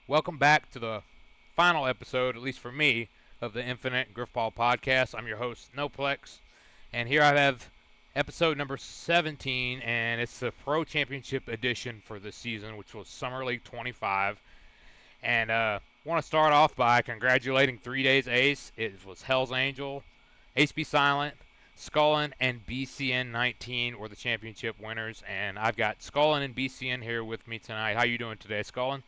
Welcome back to the final episode, at least for me, of the Infinite Grifball podcast. I'm your host, Noplex, and here I have episode number 17, and it's the Pro Championship edition for this season, which was Summer League 25. And want to start off by congratulating 3 Days Ace. It was Hell's Angel, Ace Be Silent, Scullen, and BCN 19 were the championship winners. And I've got Scullen and BCN here with me tonight. How you doing today, Scullen?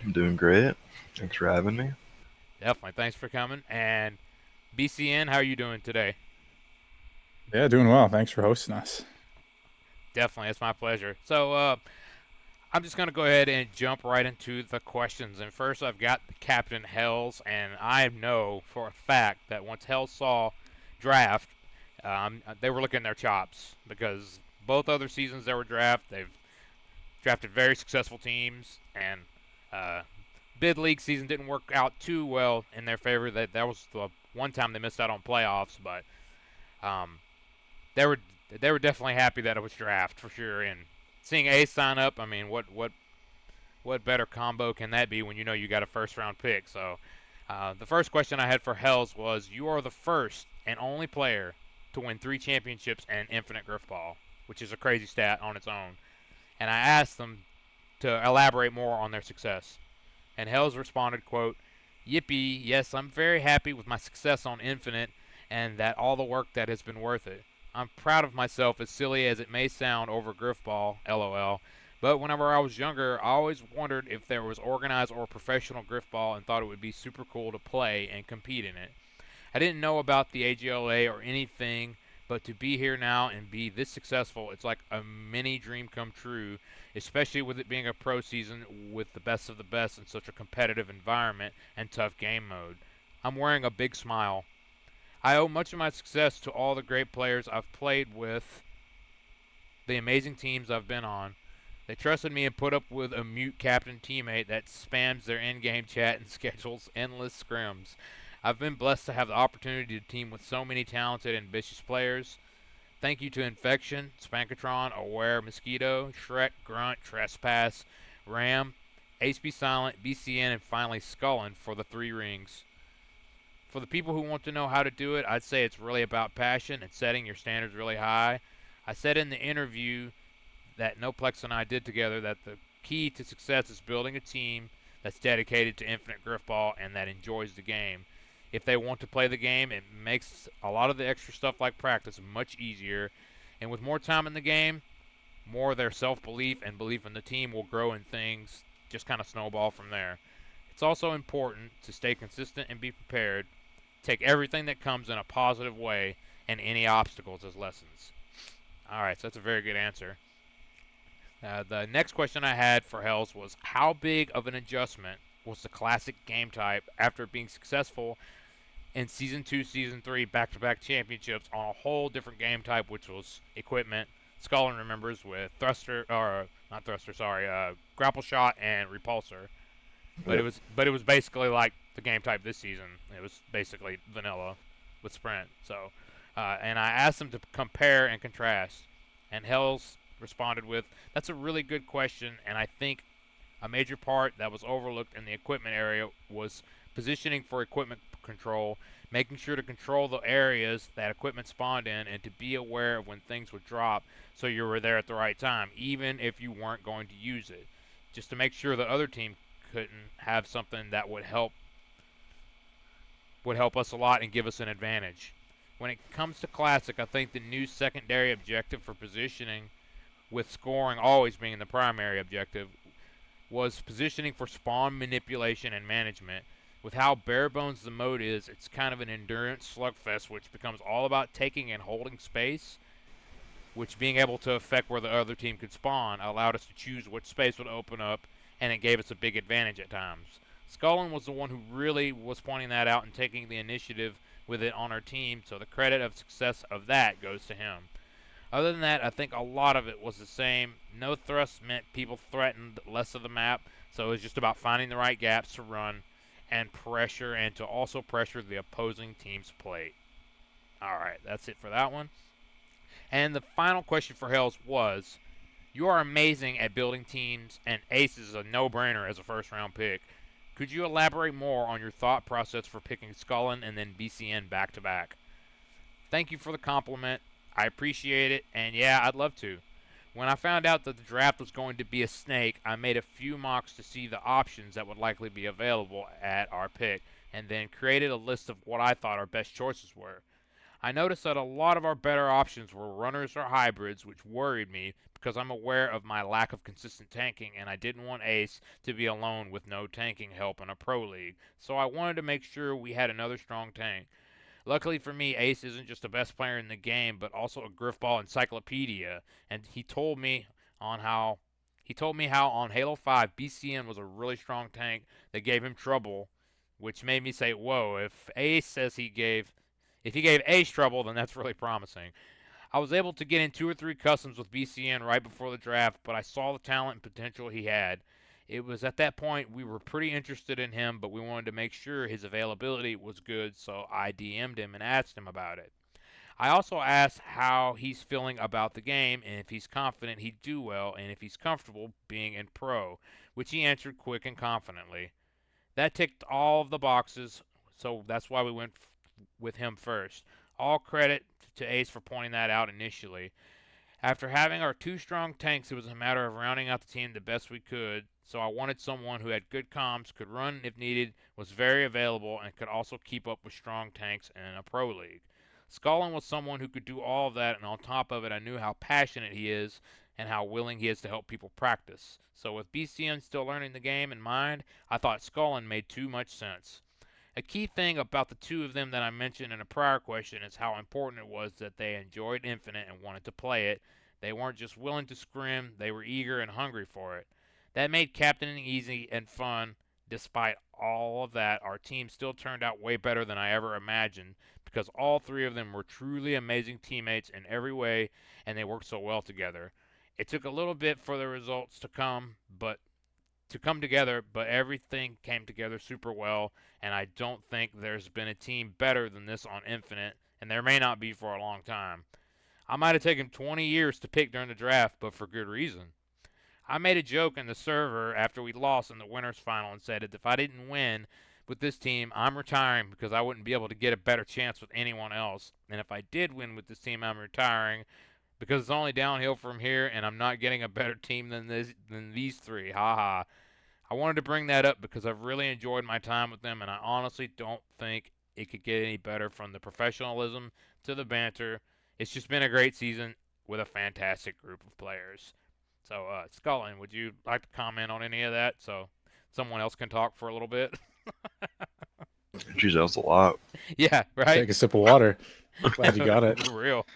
I'm doing great. Thanks for having me. Definitely. Thanks for coming. And BCN, how are you doing today? Yeah, doing well. Thanks for hosting us. Definitely. It's my pleasure. So, I'm just going to go ahead and jump right into the questions. And first, I've got Captain Hells, and I know for a fact that once Hells saw draft, they were licking their chops because both other seasons there were draft, they've drafted very successful teams, and uh, bid league season didn't work out too well in their favor. That was the one time they missed out on playoffs, but um, they were they were definitely happy that it was draft for sure. And seeing Ace sign up, I mean, what better combo can that be when you know you got a first round pick? So the first question I had for Hells was, you are the first and only player to win 3 championships in Infinite Grifball, which is a crazy stat on its own. And I asked them to elaborate more on their success. And Hells responded, quote, "Yippee, yes, I'm very happy with my success on Infinite and that all the work that has been worth it. I'm proud of myself, as silly as it may sound over Grifball, lol. But whenever I was younger, I always wondered if there was organized or professional Grifball and thought it would be super cool to play and compete in it. I didn't know about the AGLA or anything, but to be here now and be this successful, it's like a mini dream come true, especially with it being a pro season with the best of the best in such a competitive environment and tough game mode. I'm wearing a big smile. I owe much of my success to all the great players I've played with, the amazing teams I've been on. They trusted me and put up with a mute captain teammate that spams their in-game chat and schedules endless scrims. I've been blessed to have the opportunity to team with so many talented and ambitious players. Thank you to Infection, Spankatron, Aware, Mosquito, Shrek, Grunt, Trespass, Ram, Ace Be Silent, BCN, and finally Scullen for the 3 rings. For the people who want to know how to do it, I'd say it's really about passion and setting your standards really high. I said in the interview that Noplex and I did together that the key to success is building a team that's dedicated to Infinite Grifball and that enjoys the game. If they want to play the game, it makes a lot of the extra stuff like practice much easier. And with more time in the game, more of their self-belief and belief in the team will grow, and things just kind of snowball from there. It's also important to stay consistent and be prepared. Take everything that comes in a positive way and any obstacles as lessons. Alright, so that's a very good answer. The next question I had for Hells was, how big of an adjustment was the classic game type after being successful in Season 2, Season 3 back-to-back championships on a whole different game type, which was equipment. Scullen remembers with grapple shot and repulsor. But it was basically like the game type this season. It was basically vanilla with sprint. So, and I asked them to compare and contrast, and Hells responded with, "That's a really good question, and I think a major part that was overlooked in the equipment area was positioning for equipment control, making sure to control the areas that equipment spawned in and to be aware of when things would drop so you were there at the right time, even if you weren't going to use it, just to make sure the other team couldn't have something that would help us a lot and give us an advantage. When it comes to Classic, I think the new secondary objective for positioning, with scoring always being the primary objective, was positioning for spawn manipulation and management. With how bare bones the mode is, it's kind of an endurance slugfest, which becomes all about taking and holding space, which being able to affect where the other team could spawn allowed us to choose which space would open up, and it gave us a big advantage at times. Scullen was the one who really was pointing that out and taking the initiative with it on our team, so the credit of success of that goes to him. Other than that, I think a lot of it was the same. No thrust meant people threatened less of the map, so it was just about finding the right gaps to run and pressure, and to also pressure the opposing team's plate. Alright, that's it for that one. And the final question for Hells was, You are amazing at building teams, and Ace is a no-brainer as a first-round pick. Could you elaborate more on your thought process for picking Scullen and then BCN back-to-back? Thank you for the compliment. I appreciate it, and yeah, I'd love to. When I found out that the draft was going to be a snake, I made a few mocks to see the options that would likely be available at our pick, and then created a list of what I thought our best choices were. I noticed that a lot of our better options were runners or hybrids, which worried me because I'm aware of my lack of consistent tanking and I didn't want Ace to be alone with no tanking help in a pro league, so I wanted to make sure we had another strong tank. Luckily for me, Ace isn't just the best player in the game, but also a Grifball encyclopedia, and he told me how on Halo 5 BCN was a really strong tank that gave him trouble, which made me say, "Whoa, if he gave Ace trouble, then that's really promising." I was able to get in 2 or 3 customs with BCN right before the draft, but I saw the talent and potential he had. It was at that point we were pretty interested in him, but we wanted to make sure his availability was good, so I DM'd him and asked him about it. I also asked how he's feeling about the game and if he's confident he'd do well and if he's comfortable being in pro, which he answered quick and confidently. That ticked all of the boxes, so that's why we went with him first. All credit to Ace for pointing that out initially. After having our 2 strong tanks, it was a matter of rounding out the team the best we could, so I wanted someone who had good comms, could run if needed, was very available, and could also keep up with strong tanks in a pro league. Scullen was someone who could do all of that, and on top of it, I knew how passionate he is and how willing he is to help people practice. So with BCN still learning the game in mind, I thought Scullen made too much sense. A key thing about the 2 of them that I mentioned in a prior question is how important it was that they enjoyed Infinite and wanted to play it. They weren't just willing to scrim, they were eager and hungry for it. That made captaining easy and fun. Despite all of that, our team still turned out way better than I ever imagined because all 3 of them were truly amazing teammates in every way and they worked so well together. It took a little bit for the results to come together, but everything came together super well, and I don't think there's been a team better than this on Infinite, and there may not be for a long time. I might have taken 20 years to pick during the draft, but for good reason. I made a joke in the server after we lost in the winners final and said that if I didn't win with this team, I'm retiring because I wouldn't be able to get a better chance with anyone else. And if I did win with this team, I'm retiring because it's only downhill from here and I'm not getting a better team than these 3. Ha ha. I wanted to bring that up because I've really enjoyed my time with them, and I honestly don't think it could get any better from the professionalism to the banter. It's just been a great season with a fantastic group of players. So, Scullen, would you like to comment on any of that so someone else can talk for a little bit? Geez, that was a lot. Yeah, right? Take a sip of water. Glad you got it. For real.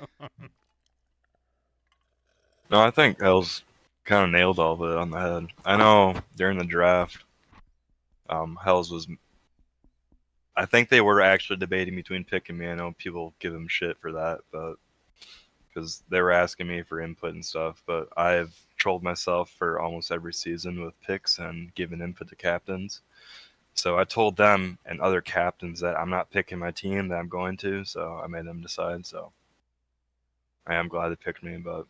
No, I think Hells kind of nailed all of it on the head. I know during the draft, Hells was. I think they were actually debating between picking me. I know people give him shit for that, but because they were asking me for input and stuff. But I've trolled myself for almost every season with picks and given input to captains. So I told them and other captains that I'm not picking my team, that I'm going to. So I made them decide. So I am glad they picked me, but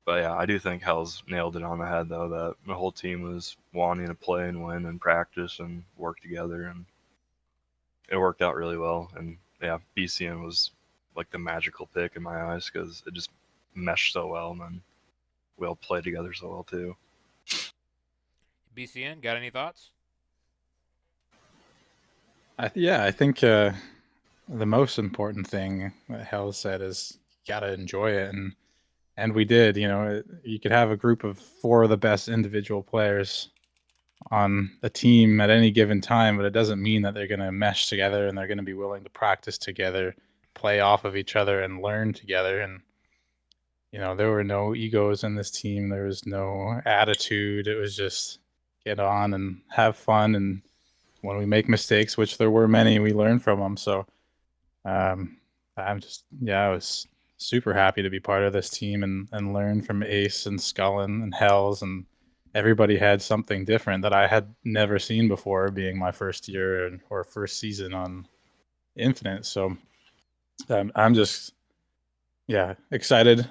yeah, I do think Hell's nailed it on the head, though, that the whole team was wanting to play and win and practice and work together, and it worked out really well. And yeah, BCN was like the magical pick in my eyes because it just meshed so well, and then we all played together so well, too. BCN, got any thoughts? I think the most important thing that Hell said is you gotta enjoy it, and we did. You know, you could have a group of 4 of the best individual players on a team at any given time, but it doesn't mean that they're going to mesh together and they're going to be willing to practice together, play off of each other, and learn together. And you know, there were no egos in this team. There was no attitude. It was just get on and have fun. And when we make mistakes, which there were many, we learn from them. So I was super happy to be part of this team and learn from Ace and Scullen and Hells, and everybody had something different that I had never seen before, being my first year or first season on Infinite. So I'm just excited.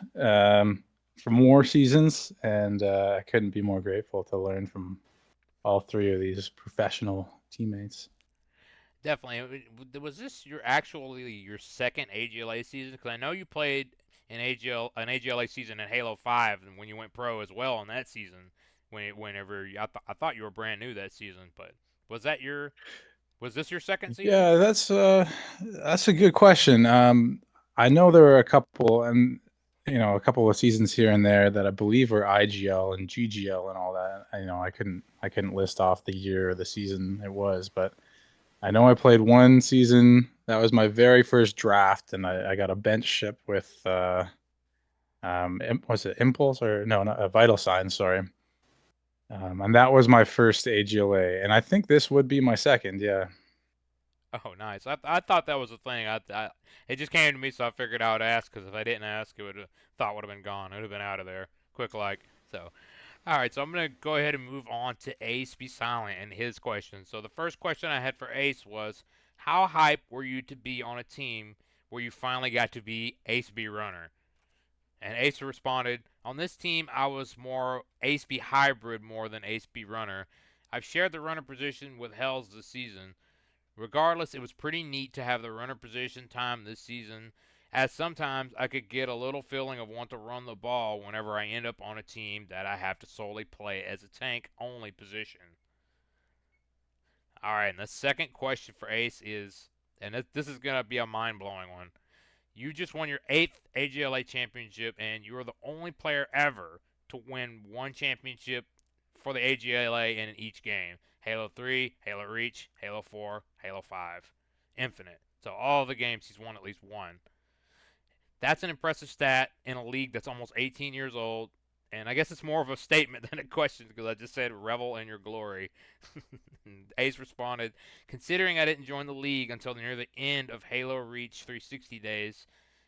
for more seasons, and I couldn't be more grateful to learn from all three of these professional teammates. Definitely. Was this your second AGLA season? Because I know you played an AGLA season in Halo 5, and when you went pro as well in that season. I thought you were brand new that season, but was that your was this your second season? Yeah, that's a good question. I know there were a couple, and a couple of seasons here and there that I believe were IGL and GGL and all that. I couldn't list off the year or the season it was, but I know I played one season. That was my very first draft, and I got a bench ship with was it Impulse or no, not a Vital Sign, sorry. And that was my first AGLA, and I think this would be my second. Yeah. Oh, nice. I thought that was a thing. It just came to me, so I figured I would ask. Because if I didn't ask, it would have been gone. It would have been out of there quick like. So, all right. So I'm gonna go ahead and move on to Ace Be Silent and his question. So the first question I had for Ace was, how hype were you to be on a team where you finally got to be Ace B Runner? And Ace responded, on this team, I was more Ace B hybrid more than Ace B runner. I've shared the runner position with Hells this season. Regardless, it was pretty neat to have the runner position time this season, as sometimes I could get a little feeling of want to run the ball whenever I end up on a team that I have to solely play as a tank only position. Alright, and the second question for Ace is, and this is going to be a mind blowing one. You just won your 8th AGLA championship, and you are the only player ever to win one championship for the AGLA in each game. Halo 3, Halo Reach, Halo 4, Halo 5. Infinite. So all the games he's won at least one. That's an impressive stat in a league that's almost 18 years old. And I guess it's more of a statement than a question because I just said revel in your glory. Ace responded, considering I didn't join the league until near the end of Halo Reach 360 days,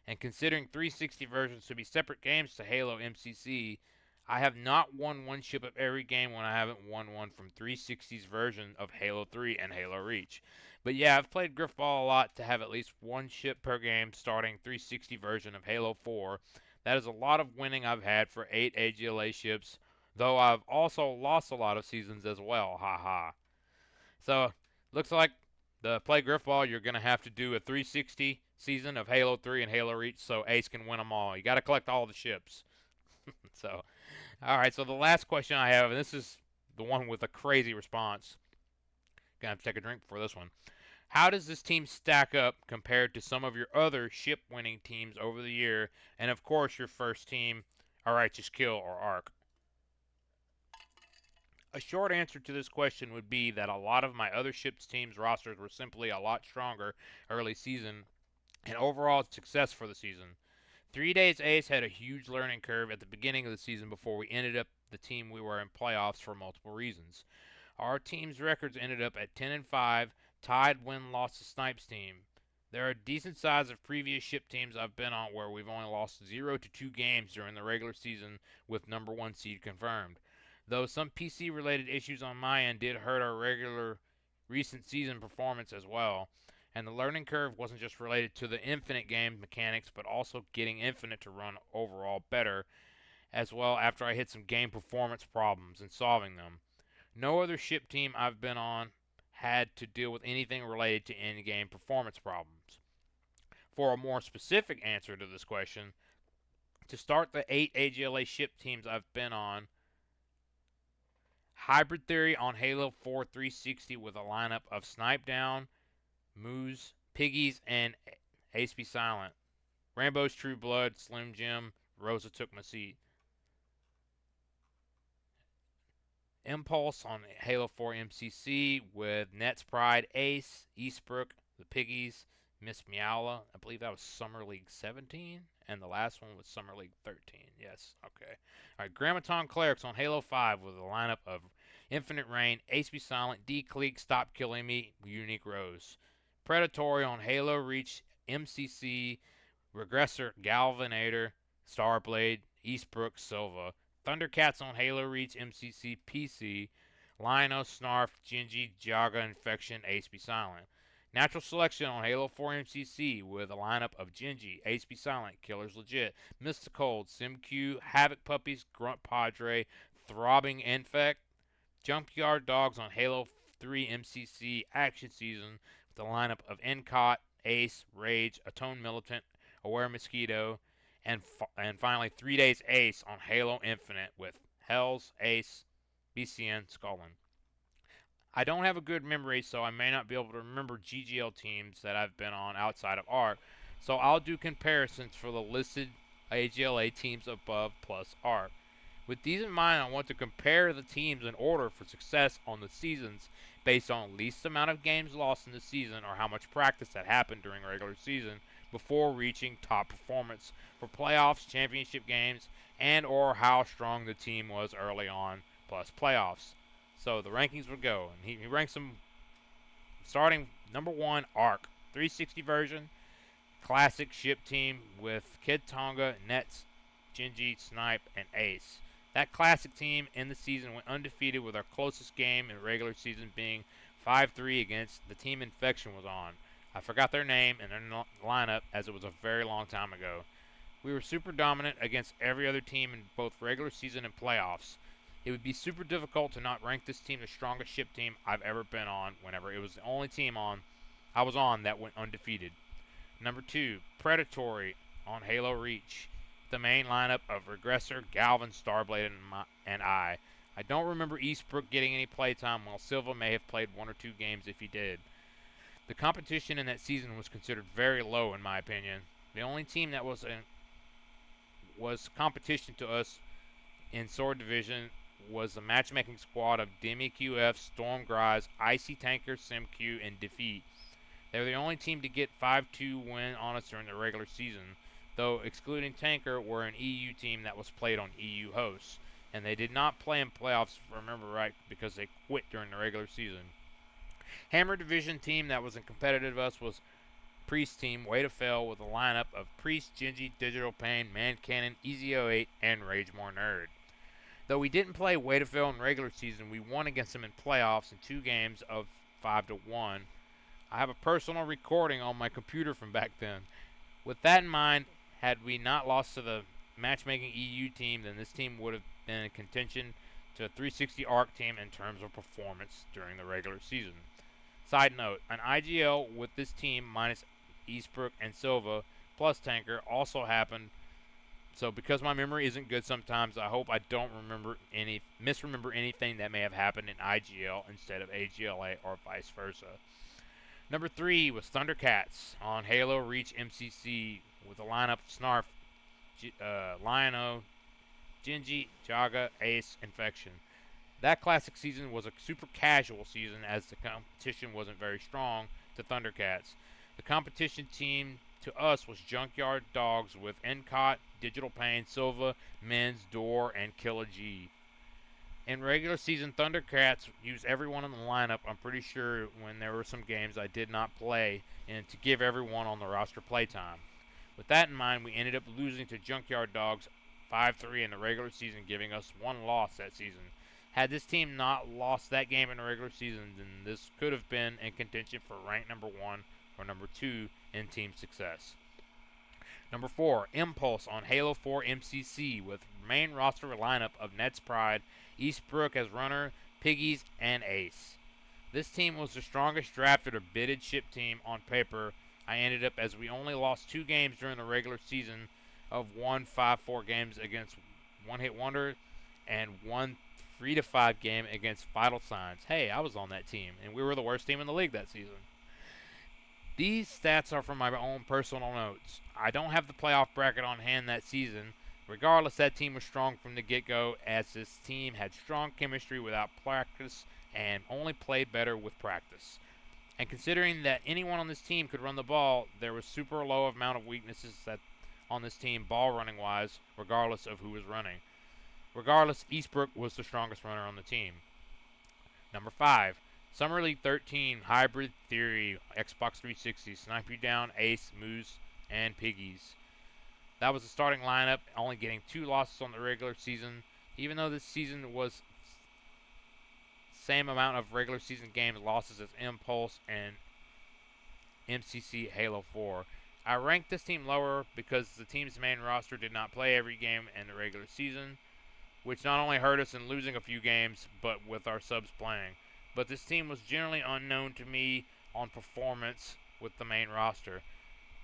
and considering 360 versions to be separate games to Halo MCC, I have not won one ship of every game when I haven't won one from 360's version of Halo 3 and Halo Reach. But yeah, I've played Grifball a lot to have at least one ship per game starting 360 version of Halo 4. That is a lot of winning I've had for 8 AGLA ships, though I've also lost a lot of seasons as well. Ha ha. So, looks like the play Grifball, you're going to have to do a 360 season of Halo 3 and Halo Reach so Ace can win them all. You got to collect all the ships. So, all right, so the last question I have, and this is the one with a crazy response. Gonna have to take a drink before this one. How does this team stack up compared to some of your other ship winning teams over the year? And of course, your first team, A Righteous Kill or ARC. A short answer to this question would be that a lot of my other ships teams' rosters were simply a lot stronger early season and overall success for the season. 3 Days Ace had a huge learning curve at the beginning of the season before we ended up the team we were in playoffs for multiple reasons. Our team's records ended up at 10 and 5, tied win-loss to Snipes' team. There are decent size of previous ship teams I've been on where we've only lost 0 to 2 games during the regular season with number 1 seed confirmed. Though some PC related issues on my end did hurt our regular recent season performance as well. And the learning curve wasn't just related to the Infinite game mechanics, but also getting Infinite to run overall better as well after I hit some game performance problems and solving them. No other ship team I've been on had to deal with anything related to in-game performance problems. For a more specific answer to this question, to start the 8 AGLA ship teams I've been on, Hybrid Theory on Halo 4 360 with a lineup of Snipe Down, Moose, Piggies, and Ace Be Silent. Rambo's True Blood, Slim Jim, Rosa Took My Seat. Impulse on Halo 4 MCC with Nets Pride, Ace, Eastbrook, the Piggies, Miss Meowla. I believe that was Summer League 17, and the last one was Summer League 13. Yes, okay. All right, Grammaton Clerics on Halo 5 with a lineup of Infinite Rain, Ace Be Silent, D Cleek, Stop Killing Me, Unique Rose. Predatory on Halo Reach, MCC, Regressor, Galvanator, Starblade, Eastbrook, Silva. Thundercats on Halo Reach, MCC, PC. Lino, Snarf, Gingy, Jaga, Infection, Ace Be Silent. Natural selection on Halo 4 MCC with a lineup of Genji, Ace Be Silent, Killers Legit, Mr. Cold, SimQ, Havoc Puppies, Grunt Padre, Throbbing Infect. Junkyard Dogs on Halo 3 MCC Action Season with a lineup of Encot, Ace, Rage, Atone Militant, Aware Mosquito, and finally 3 Days Ace on Halo Infinite with Hells, Ace, BCN, Scullen. I don't have a good memory, so I may not be able to remember GGL teams that I've been on outside of ARC, so I'll do comparisons for the listed AGLA teams above plus ARC. With these in mind, I want to compare the teams in order for success on the seasons based on least amount of games lost in the season or how much practice that happened during regular season before reaching top performance for playoffs, championship games, and or how strong the team was early on plus playoffs. So the rankings would go, and he ranks them starting number 1, ARC, 360 version, classic ship team with Kid Tonga, Nets, Genji, Snipe, and Ace. That classic team in the season went undefeated with our closest game in regular season being 5-3 against the team Infection was on. I forgot their name and their lineup as it was a very long time ago. We were super dominant against every other team in both regular season and playoffs. It would be super difficult to not rank this team the strongest ship team I've ever been on whenever it was the only team I was on that went undefeated. Number 2, Predatory on Halo Reach. The main lineup of Regressor, Galvin, Starblade, and I. I don't remember Eastbrook getting any playtime, while Silva may have played 1 or 2 games if he did. The competition in that season was considered very low in my opinion. The only team that was competition to us in Sword Division was the matchmaking squad of Demi QF, Storm Grise, Icy Tanker, SimQ, and Defeat. They were the only team to get 5-2 win on us during the regular season, though excluding Tanker were an EU team that was played on EU hosts, and they did not play in playoffs if I remember right because they quit during the regular season. Hammer Division team that was in competitive us was Priest team, Way to Fail, with a lineup of Priest, Genji, Digital Pain, Man Cannon, Easy08, and Ragemore Nerd. Though we didn't play Way to Fail in regular season, we won against them in playoffs in 2 games of 5-1. I have a personal recording on my computer from back then. With that in mind, had we not lost to the matchmaking EU team, then this team would have been in contention to a 360 ARC team in terms of performance during the regular season. Side note, an IGL with this team minus Eastbrook and Silva plus Tanker also happened. So because my memory isn't good sometimes, I hope I don't misremember anything that may have happened in IGL instead of AGLA or vice versa. Number 3 was Thundercats on Halo Reach MCC with a lineup of Snarf, Lion-O, Genji, Jaga, Ace, Infection. That classic season was a super casual season as the competition wasn't very strong to Thundercats. The competition team to us was Junkyard Dogs with Encot, Digital Pain, Silva, Men's, Door, and Killer G. In regular season, Thundercats used everyone in the lineup, I'm pretty sure, when there were some games I did not play, and to give everyone on the roster playtime. With that in mind, we ended up losing to Junkyard Dogs 5-3 in the regular season, giving us 1 loss that season. Had this team not lost that game in the regular season, then this could have been in contention for rank number 1 or number 2 in team success. Number 4, Impulse on Halo 4 MCC with main roster lineup of Nets Pride, Eastbrook as runner, Piggies, and Ace. This team was the strongest drafted or bidded ship team on paper. I ended up as we only lost 2 games during the regular season of 1 5-4 games against One Hit Wonder and 1 3-5 game against Vital Signs. Hey, I was on that team, and we were the worst team in the league that season. These stats are from my own personal notes. I don't have the playoff bracket on hand that season. Regardless, that team was strong from the get-go as this team had strong chemistry without practice and only played better with practice. And considering that anyone on this team could run the ball, there was super low amount of weaknesses that on this team ball running wise, regardless of who was running. Regardless, Eastbrook was the strongest runner on the team. Number 5, Summer League 13 Hybrid Theory, Xbox 360, Snipe You Down, Ace, Moose, and Piggies. That was the starting lineup, only getting 2 losses on the regular season, even though this season was same amount of regular season games losses as Impulse and MCC Halo 4. I ranked this team lower because the team's main roster did not play every game in the regular season, which not only hurt us in losing a few games, but with our subs playing. But this team was generally unknown to me on performance with the main roster.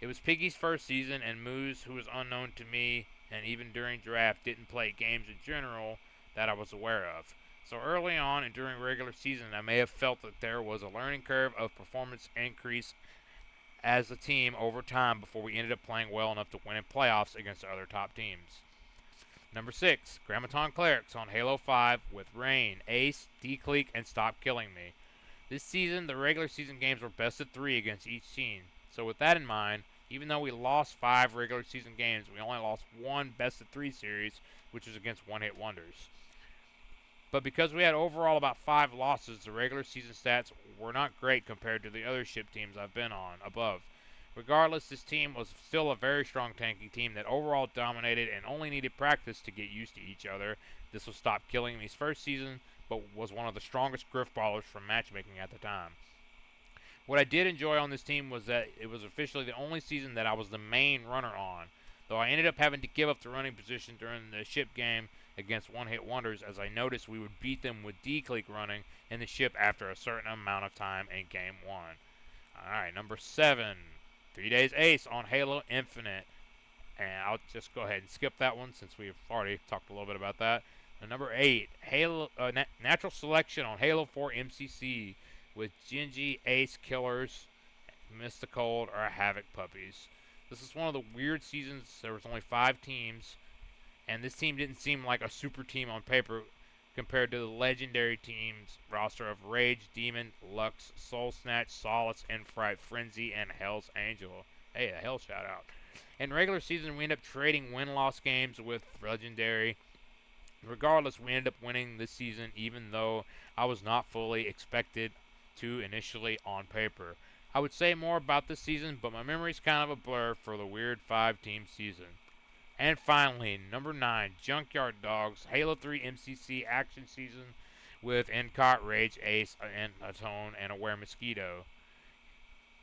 It was Piggy's first season, and Moose, who was unknown to me, and even during draft, didn't play games in general that I was aware of. So early on and during regular season, I may have felt that there was a learning curve of performance increase as a team over time before we ended up playing well enough to win in playoffs against other top teams. Number 6, Grammaton Clerics on Halo 5 with Rain, Ace, D-Cleek, and Stop Killing Me. This season, the regular season games were best of 3 against each team. So with that in mind, even though we lost 5 regular season games, we only lost 1 best of 3 series, which was against One Hit Wonders. But because we had overall about 5 losses, the regular season stats were not great compared to the other ship teams I've been on above. Regardless, this team was still a very strong tanking team that overall dominated and only needed practice to get used to each other. This was Stop Killing Me's first season, but was one of the strongest Grifballers from matchmaking at the time. What I did enjoy on this team was that it was officially the only season that I was the main runner on, though I ended up having to give up the running position during the ship game against One Hit Wonders, as I noticed we would beat them with D-Cleek running in the ship after a certain amount of time in Game 1. Alright, number 7, 3 Days Ace on Halo Infinite. And I'll just go ahead and skip that one since we've already talked a little bit about that. And number 8, Natural Selection on Halo 4 MCC with Genji, Ace, Killers, Miss the Cold, or Havoc Puppies. This is one of the weird seasons. There was only 5 teams, and this team didn't seem like a super team on paper compared to the legendary team's roster of Rage, Demon, Lux, Soul Snatch, Solace, Infright, Frenzy, and Hell's Angel. Hey, a Hell shout out. In regular season, we ended up trading win-loss games with legendary. Regardless, we ended up winning this season, even though I was not fully expected to initially on paper. I would say more about this season, but my memory's kind of a blur for the weird 5-team season. And finally, number 9, Junkyard Dogs, Halo 3 MCC action season with Encott, Rage, Ace, and Atone, and Aware Mosquito.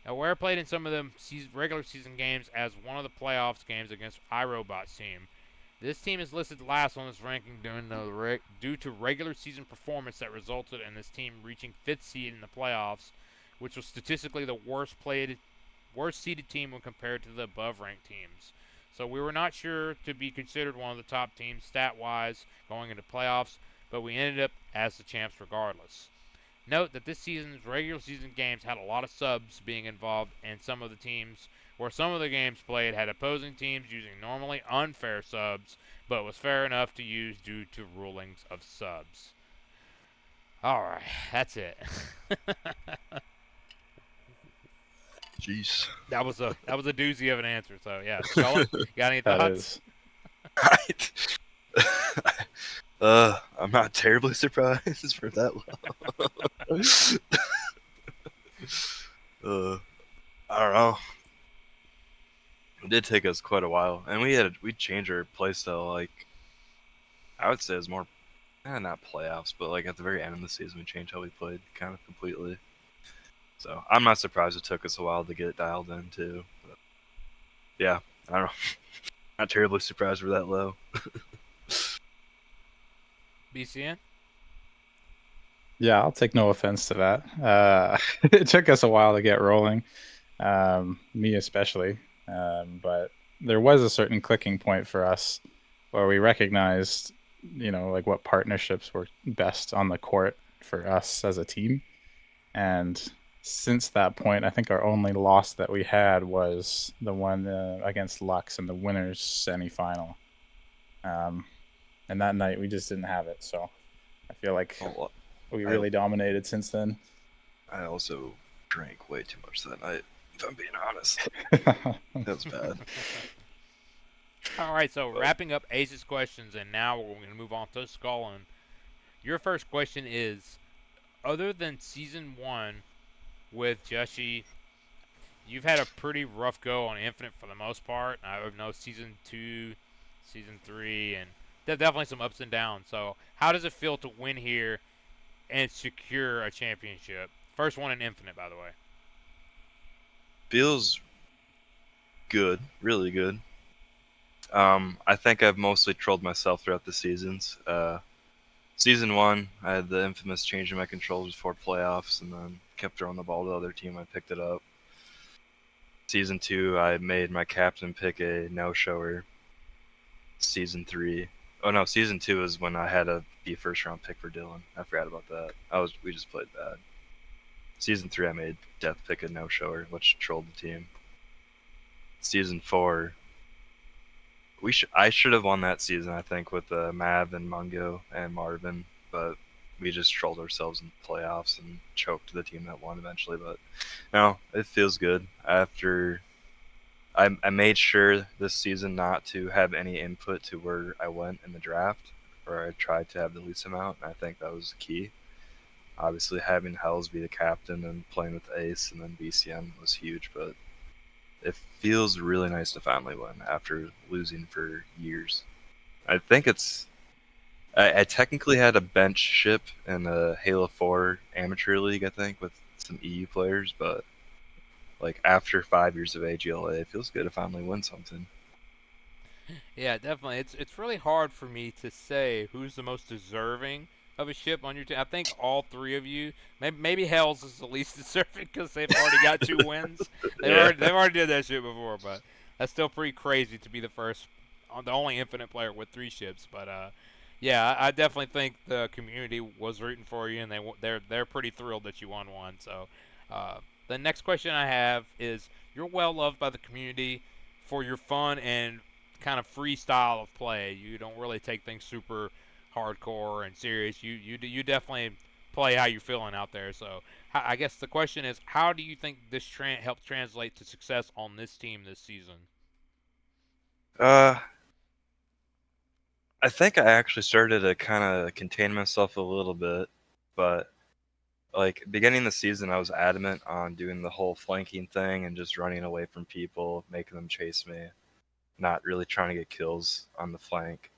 Aware played in some of the regular season games as one of the playoffs games against iRobot's team. This team is listed last on this ranking due to regular season performance that resulted in this team reaching 5th seed in the playoffs, which was statistically the worst seeded team when compared to the above-ranked teams. So we were not sure to be considered one of the top teams stat-wise going into playoffs, but we ended up as the champs regardless. Note that this season's regular season games had a lot of subs being involved, and some of the teams where some of the games played had opposing teams using normally unfair subs, but was fair enough to use due to rulings of subs. Alright, that's it. Jeez. That was a doozy of an answer, so yeah. Scullen, got any thoughts? I'm not terribly surprised for that long. I don't know. It did take us quite a while, and we changed our playstyle. Like, I would say it was more, not playoffs, but like at the very end of the season, we changed how we played kind of completely. So I'm not surprised it took us a while to get it dialed in too. But yeah, I don't know. Not terribly surprised we're that low. BCN? Yeah, I'll take no offense to that. It took us a while to get rolling, me especially. But there was a certain clicking point for us where we recognized, like what partnerships were best on the court for us as a team. And since that point, I think our only loss that we had was the one against Lux in the winners semifinal. And that night we just didn't have it. So I feel like we really dominated since then. I also drank way too much that night, if I'm being honest. That's bad. All right, so wrapping up Ace's questions, and now we're going to move on to Scullen. Your first question is, other than Season 1 with Joshi, you've had a pretty rough go on Infinite for the most part. I know Season 2, Season 3, and there's definitely some ups and downs. So how does it feel to win here and secure a championship? First one in Infinite, by the way. Feels good, really good. I think I've mostly trolled myself throughout the seasons. Season 1, I had the infamous change in my controls before playoffs, and then kept throwing the ball to the other team. I picked it up. Season 2, I made my captain pick a no-shower. Season 3, oh no, Season 2 is when I had to be first round pick for Dylan. I forgot about that. We just played bad. Season 3, I made Death pick a no-shower, which trolled the team. Season 4, I should have won that season, I think, with Mav and Mungo and Marvin, but we just trolled ourselves in the playoffs and choked the team that won eventually. But no, it feels good. I made sure this season not to have any input to where I went in the draft, or I tried to have the least amount, and I think that was key. Obviously, having Hells be the captain and playing with Ace and then BCN was huge, but it feels really nice to finally win after losing for years. I think I technically had a bench ship in a Halo 4 amateur league, I think, with some EU players, but like after 5 years of AGLA, it feels good to finally win something. Yeah, definitely. It's really hard for me to say who's the most deserving of a ship on your team. I think all three of you. Maybe Hells is the least deserving because they've already got 2 wins. Yeah. They've already did that shit before, but that's still pretty crazy to be the only infinite player with 3 ships. But yeah, I definitely think the community was rooting for you, and they're pretty thrilled that you won one. So the next question I have is: you're well loved by the community for your fun and kind of free style of play. You don't really take things super hardcore and serious. You definitely play how you're feeling out there. So I guess the question is, how do you think this helps translate to success on this team this season? Uh, I think I actually started to kind of contain myself a little bit, but like beginning the season, I was adamant on doing the whole flanking thing and just running away from people, making them chase me, not really trying to get kills on the flank,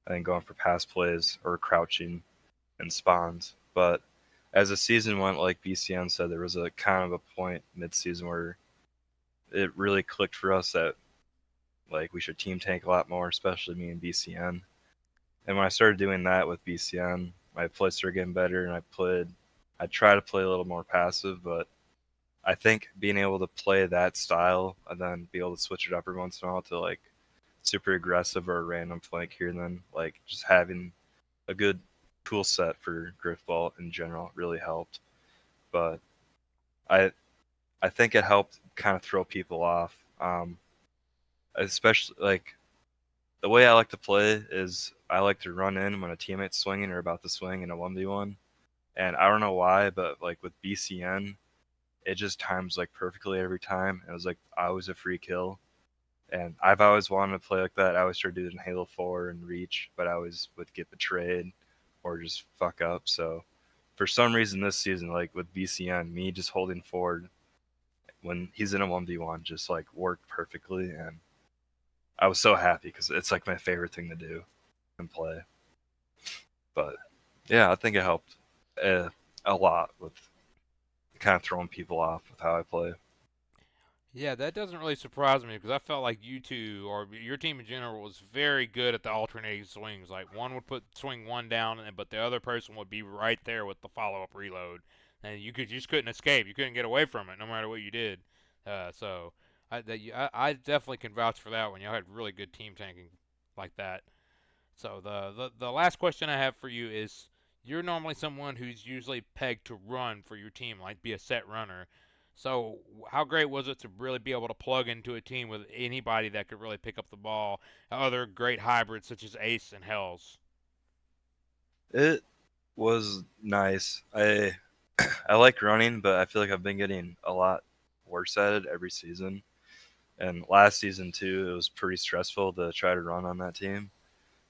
and then going for pass plays or crouching and spawns. But as the season went, like BCN said, there was a kind of a point mid-season where it really clicked for us that like we should team tank a lot more, especially me and BCN. And when I started doing that with BCN, my play started getting better, and I try to play a little more passive, but I think being able to play that style and then be able to switch it up every once in a while to like super aggressive or a random flank here and then, like just having a good tool set for Grifball in general really helped. But I I think it helped kind of throw people off. Especially like the way I like to play is I like to run in when a teammate's swinging or about to swing in a 1v1. And I don't know why, but like with BCN, it just times like perfectly every time. It was like always a free kill. And I've always wanted to play like that. I always tried to do it in Halo 4 and Reach, but I always would get betrayed or just fuck up. So for some reason this season, like with BCN, me just holding forward when he's in a 1v1 just like worked perfectly. And I was so happy because it's like my favorite thing to do and play. But yeah, I think it helped a lot with kind of throwing people off with how I play. Yeah, that doesn't really surprise me because I felt like you two or your team in general was very good at the alternating swings. Like one would put swing one down, but the other person would be right there with the follow up reload, and you just couldn't escape. You couldn't get away from it no matter what you did. So I definitely can vouch for that one. Y'all had really good team tanking like that. So the last question I have for you is: you're normally someone who's usually pegged to run for your team, like be a set runner. So how great was it to really be able to plug into a team with anybody that could really pick up the ball? Other great hybrids such as Ace and Hells. It was nice. I like running, but I feel like I've been getting a lot worse at it every season. And last season too, it was pretty stressful to try to run on that team.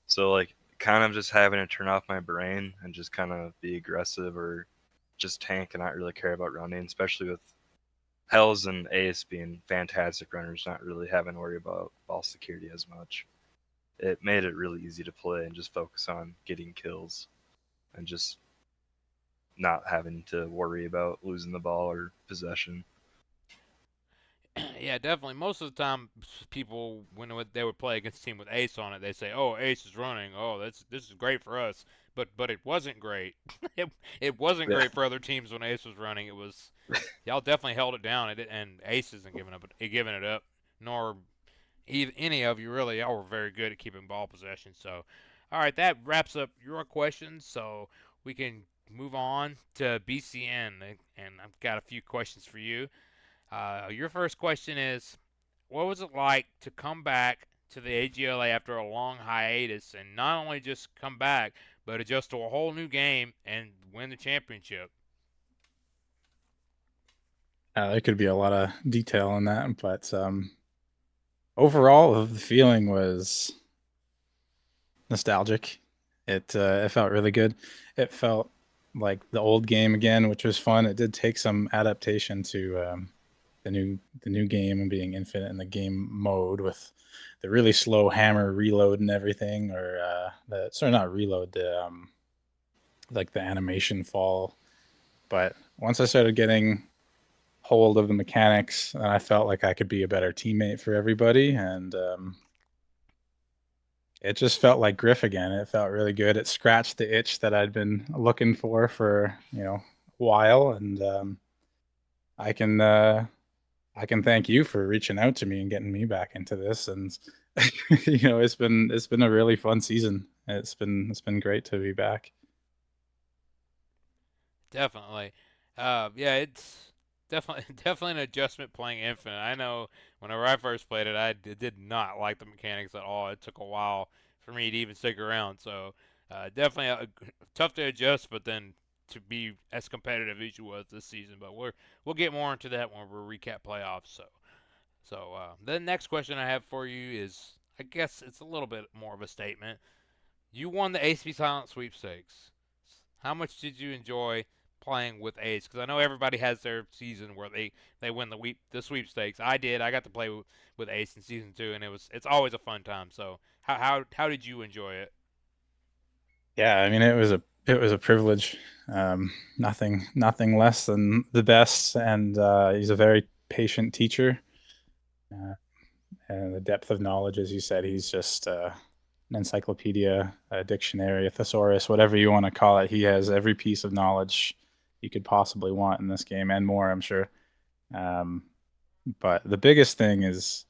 So like kind of just having to turn off my brain and just kind of be aggressive or just tank and not really care about running, especially with Hells and Ace being fantastic runners, not really having to worry about ball security as much. It made it really easy to play and just focus on getting kills and just not having to worry about losing the ball or possession. Yeah, definitely. Most of the time, people they would play against a team with Ace on it, they say, "Oh, Ace is running. Oh, this is great for us." But it wasn't great. It wasn't Yeah. great for other teams when Ace was running. It was y'all definitely held it down. And Ace isn't giving it up, nor any of you really. Y'all were very good at keeping ball possession. So, all right, that wraps up your questions. So we can move on to BCN, and I've got a few questions for you. Your first question is, what was it like to come back to the AGLA after a long hiatus and not only just come back, but adjust to a whole new game and win the championship? There could be a lot of detail on that, but overall, the feeling was nostalgic. It felt really good. It felt like the old game again, which was fun. It did take some adaptation to the new game and being infinite in the game mode with the really slow hammer reload and everything, or the sorry, not reload, the like the animation fall. But once I started getting hold of the mechanics, I felt like I could be a better teammate for everybody, and it just felt like Griff again. It felt really good. It scratched the itch that I'd been looking for a while, and I can I can thank you for reaching out to me and getting me back into this. And it's been a really fun season. It's been great to be back. Definitely. Yeah, it's definitely definitely an adjustment playing Infinite. I know whenever I first played it, did not like the mechanics at all. It took a while for me to even stick around. So definitely tough to adjust, but then to be as competitive as you was this season. But we'll get more into that when we recap playoffs. So the next question I have for you is, I guess it's a little bit more of a statement. You won the ACB Silent Sweepstakes. How much did you enjoy playing with Ace? Because I know everybody has their season where they win the sweepstakes. I did. I got to play with Ace in season 2, and it's always a fun time. So how did you enjoy it? Yeah, I mean it was a privilege. Nothing less than the best, and he's a very patient teacher. Uh, and the depth of knowledge, as you said, he's just an encyclopedia, a dictionary, a thesaurus, whatever you want to call it. He has every piece of knowledge you could possibly want in this game and more, I'm sure. Um, but the biggest thing is,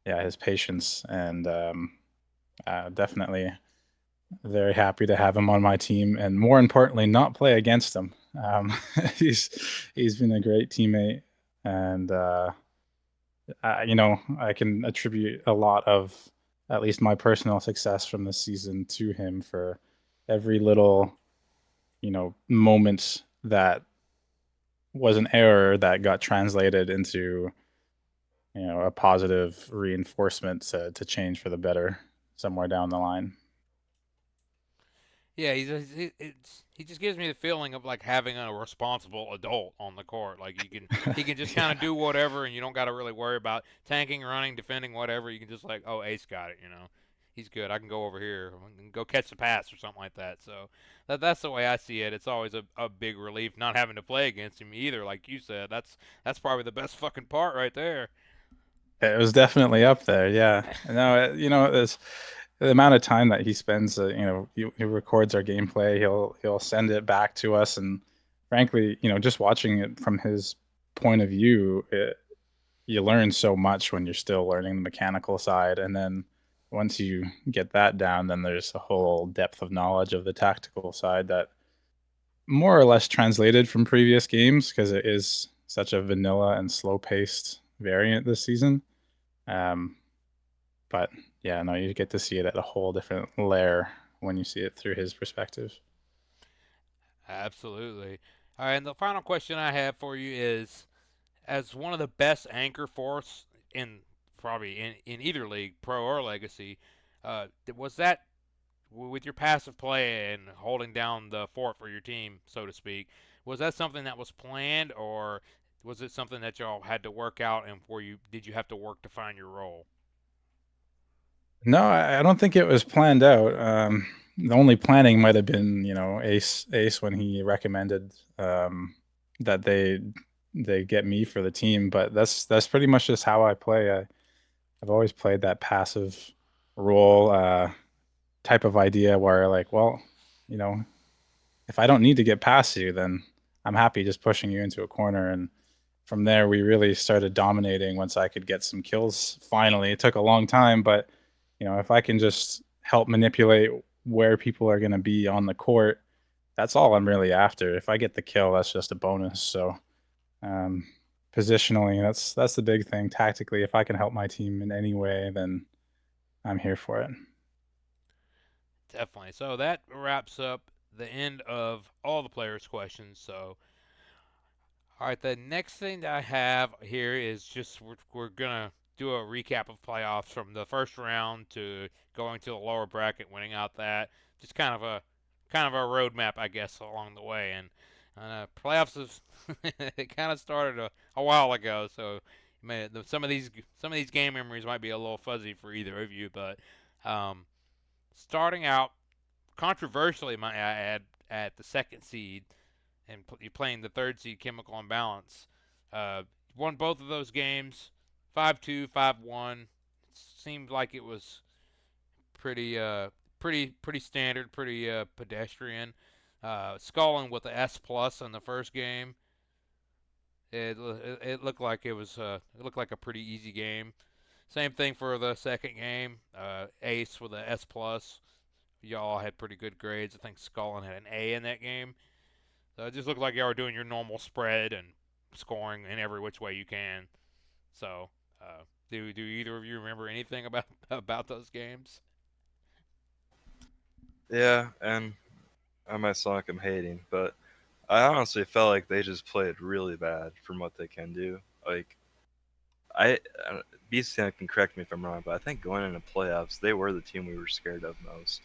yeah, his patience, and definitely very happy to have him on my team, and more importantly, not play against him. He's he's been a great teammate, and I can attribute a lot of at least my personal success from this season to him for every little, moment that was an error that got translated into, a positive reinforcement to change for the better somewhere down the line. Yeah, he just gives me the feeling of like having a responsible adult on the court. Like he can just kind Yeah. of do whatever, and you don't got to really worry about tanking, running, defending, whatever. You can just like, oh, Ace got it. He's good. I can go over here and go catch the pass or something like that. So that's the way I see it. It's always a big relief not having to play against him either. Like you said, that's probably the best fucking part right there. It was definitely up there. Yeah. No, it's the amount of time that he spends. He records our gameplay. He'll send it back to us, and frankly, just watching it from his point of view, you learn so much when you're still learning the mechanical side, and then once you get that down, then there's a whole depth of knowledge of the tactical side that more or less translated from previous games because it is such a vanilla and slow paced variant this season. Um, but yeah, no, you get to see it at a whole different layer when you see it through his perspective. Absolutely. All right, and the final question I have for you is, as one of the best anchor force in probably in either league, pro or legacy, was that with your passive play and holding down the fort for your team, so to speak? Was that something that was planned, or was it something that y'all had to work out, and where you did you have to work to find your role? No, I don't think it was planned out. The only planning might have been, Ace when he recommended that they they get me for the team. But that's pretty much just how I play. I've always played that passive role type of idea where like, well, you know, if I don't need to get past you, then I'm happy just pushing you into a corner. And from there, we really started dominating once I could get some kills. Finally, it took a long time, but if I can just help manipulate where people are going to be on the court, that's all I'm really after. If I get the kill, that's just a bonus. So, um, positionally, that's the big thing. Tactically, if I can help my team in any way, then I'm here for it. Definitely. So that wraps up the end of all the players' questions. So, all right, the next thing that I have here is just we're gonna do a recap of playoffs from the first round to going to the lower bracket, winning out that. Just kind of a roadmap, I guess, along the way. And playoffs is it kind of started a while ago, so some of these game memories might be a little fuzzy for either of you. But um, starting out controversially, might I add, at the second seed and you're playing the third seed Chemical Imbalance. Uh, won both of those games, 5-2, 5-1. Seemed like it was pretty standard, pretty pedestrian. Scullen with the S plus in the first game. It looked like it looked like a pretty easy game. Same thing for the second game. Ace with a S plus. Y'all had pretty good grades. I think Scullen had an A in that game. So it just looked like y'all were doing your normal spread and scoring in every which way you can. So, do either of you remember anything about about those games? Yeah, and I might sound like I'm hating, but I honestly felt like they just played really bad from what they can do. Like I, BC can correct me if I'm wrong, but I think going into playoffs, they were the team we were scared of most.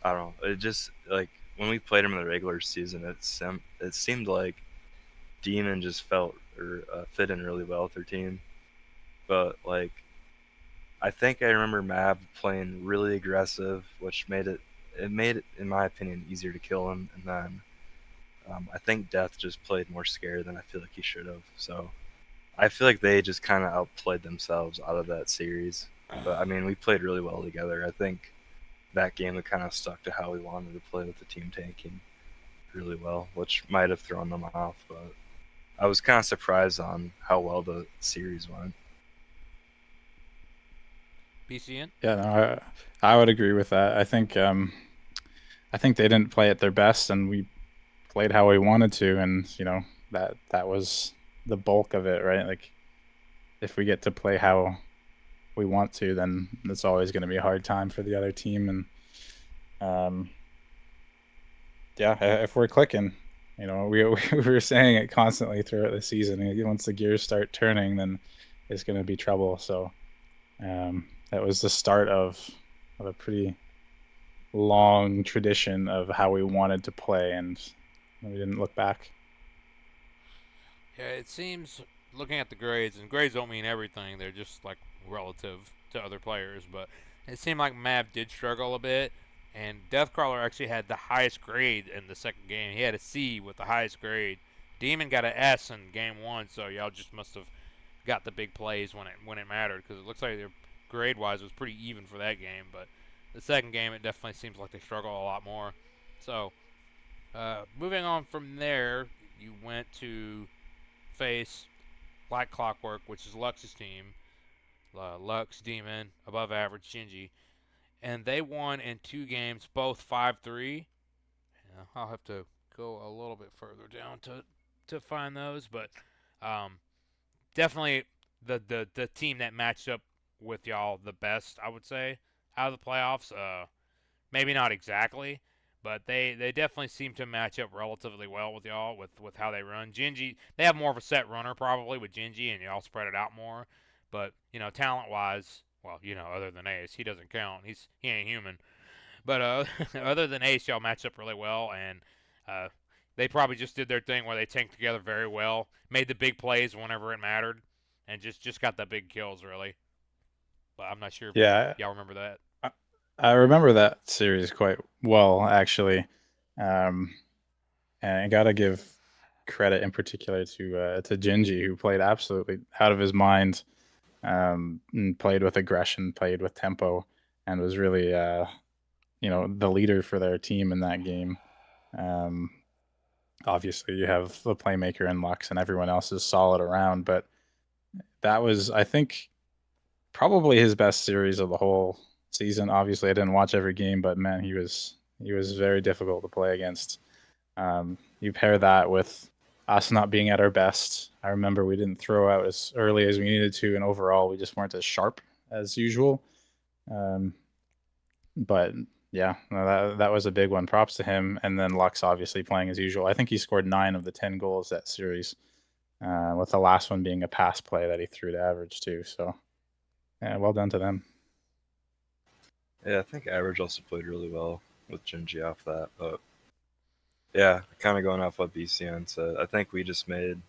I don't know. It just like when we played them in the regular season, it seemed like Demon just felt or fit in really well with their team. But like I think I remember Mab playing really aggressive, which made it in my opinion easier to kill him. And then I think Death just played more scared than I feel like he should have. So I feel like they just kind of outplayed themselves out of that series. But I mean, we played really well together. I think that game kind of stuck to how we wanted to play with the team tanking really well, which might have thrown them off. But I was kind of surprised on how well the series went. PCN? Yeah, no, I would agree with that. I think they didn't play at their best, and we played how we wanted to, and that was the bulk of it, right? Like if we get to play how we want to, then it's always going to be a hard time for the other team. And um, yeah, if we're clicking, we were saying it constantly throughout the season. Once the gears start turning, then it's going to be trouble. So that was the start of a pretty long tradition of how we wanted to play, and we didn't look back. Yeah, it seems looking at the grades, and grades don't mean everything. They're just like relative to other players. But it seemed like Mav did struggle a bit, and Deathcrawler actually had the highest grade in the second game. He had a C with the highest grade. Demon got an S in game one, so y'all just must have got the big plays when it mattered because it looks like their grade wise was pretty even for that game. But the second game, it definitely seems like they struggle a lot more. So moving on from there, you went to face Black Clockwork, which is Lux's team. Lux, Demon, above average, Shinji. And they won in two games, both 5-3. Yeah, I'll have to go a little bit further down to find those, but um, definitely the team that matched up with y'all the best, I would say, out of the playoffs. Maybe not exactly, but they definitely seem to match up relatively well with y'all with how they run. Genji, they have more of a set runner probably with Genji, and y'all spread it out more. But talent wise, well, other than Ace, he doesn't count. He ain't human. But other than Ace, y'all match up really well, and uh, they probably just did their thing where they tanked together very well, made the big plays whenever it mattered, and just got the big kills really. But I'm not sure if Yeah, y'all remember that. I, I remember that series quite well, actually. Um, and I gotta give credit in particular to Gingy, who played absolutely out of his mind, and played with aggression, played with tempo, and was really the leader for their team in that game. Um, Obviously, you have the playmaker and Lux, and everyone else is solid around, but that was, I think, probably his best series of the whole season. Obviously, I didn't watch every game, but man, he was very difficult to play against. You pair that with us not being at our best. I remember we didn't throw out as early as we needed to, and overall, we just weren't as sharp as usual. Um, but yeah, no, that was a big one. Props to him. And then Lux obviously playing as usual. I think he scored 9 of the 10 goals that series, with the last one being a pass play that he threw to average too. So yeah, well done to them. Yeah, I think Average also played really well with Gingy off that. But yeah, kind of going off what BCN said, I think we just made